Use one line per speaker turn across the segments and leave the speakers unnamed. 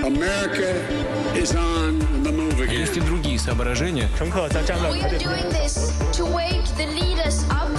America is on the move again.
Есть и другие соображения.
We are doing this to wake the leaders up.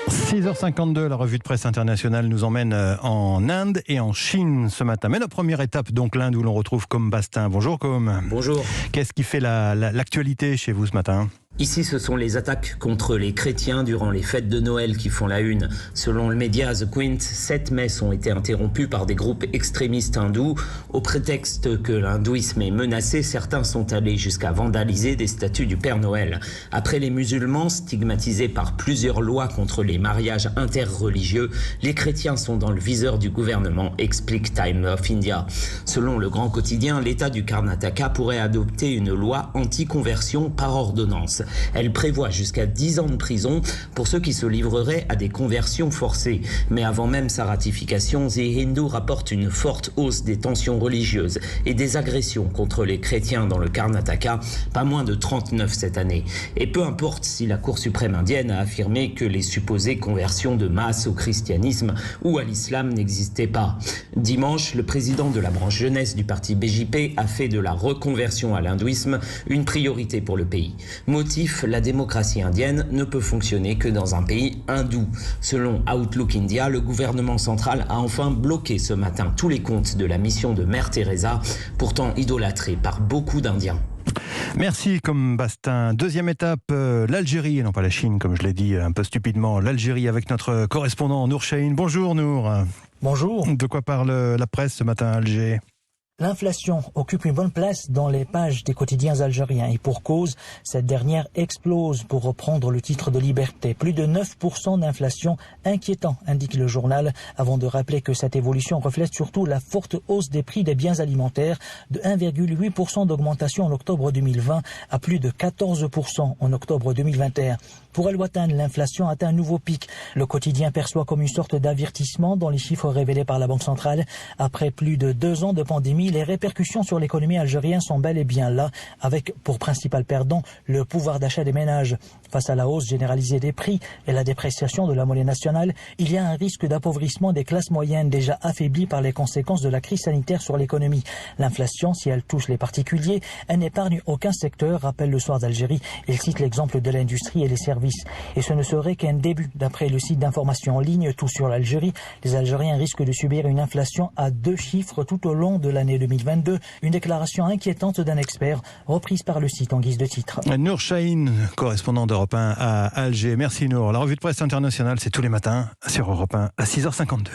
6h52, la revue de presse internationale nous emmène en Inde et en Chine ce matin. Mais la première étape, donc l'Inde, où l'on retrouve Com Bastin. Bonjour Com.
Bonjour.
Qu'est-ce qui fait l'actualité chez vous ce matin ?
Ici, ce sont les attaques contre les chrétiens durant les fêtes de Noël qui font la une. Selon le média The Quint, 7 messes ont été interrompues par des groupes extrémistes hindous. Au prétexte que l'hindouisme est menacé, certains sont allés jusqu'à vandaliser des statues du Père Noël. Après les musulmans, stigmatisés par plusieurs lois contre les mariages interreligieux, les chrétiens sont dans le viseur du gouvernement, explique Time of India. Selon le grand quotidien, l'État du Karnataka pourrait adopter une loi anti-conversion par ordonnance. Elle prévoit jusqu'à 10 ans de prison pour ceux qui se livreraient à des conversions forcées. Mais avant même sa ratification, The Hindu rapporte une forte hausse des tensions religieuses et des agressions contre les chrétiens dans le Karnataka, pas moins de 39 cette année. Et peu importe si la Cour suprême indienne a affirmé que les supposées conversions de masse au christianisme ou à l'islam n'existaient pas. Dimanche, le président de la branche jeunesse du parti BJP a fait de la reconversion à l'hindouisme une priorité pour le pays. Motif, la démocratie indienne ne peut fonctionner que dans un pays hindou. Selon Outlook India, le gouvernement central a enfin bloqué ce matin tous les comptes de la mission de Mère Teresa, pourtant idolâtrée par beaucoup d'Indiens.
Merci Com Bastin. Deuxième étape, l'Algérie, et non pas la Chine, comme je l'ai dit un peu stupidement. L'Algérie avec notre correspondant Nour Chahine. Bonjour Nour.
Bonjour.
De quoi parle la presse ce matin à Alger ?
L'inflation occupe une bonne place dans les pages des quotidiens algériens et pour cause, cette dernière explose pour reprendre le titre de Liberté. Plus de 9% d'inflation, inquiétant, indique le journal, avant de rappeler que cette évolution reflète surtout la forte hausse des prix des biens alimentaires de 1,8% d'augmentation en octobre 2020 à plus de 14% en octobre 2021. Pour El Watan, l'inflation atteint un nouveau pic. Le quotidien perçoit comme une sorte d'avertissement dans les chiffres révélés par la Banque centrale. Après plus de 2 ans de pandémie, les répercussions sur l'économie algérienne sont bel et bien là, avec pour principal perdant le pouvoir d'achat des ménages. Face à la hausse généralisée des prix et la dépréciation de la monnaie nationale, il y a un risque d'appauvrissement des classes moyennes déjà affaiblies par les conséquences de la crise sanitaire sur l'économie. L'inflation, si elle touche les particuliers, elle n'épargne aucun secteur, rappelle le Soir d'Algérie. Il cite l'exemple de l'industrie et les services. Et ce ne serait qu'un début. D'après le site d'information en ligne Tout sur l'Algérie, les Algériens risquent de subir une inflation à 2 chiffres tout au long de l'année 2022. Une déclaration inquiétante d'un expert, reprise par le site en guise de titre.
Nour Chahine, correspondant d'Europe 1 à Alger. Merci Nour. La revue de presse internationale, c'est tous les matins sur Europe 1 à 6h52.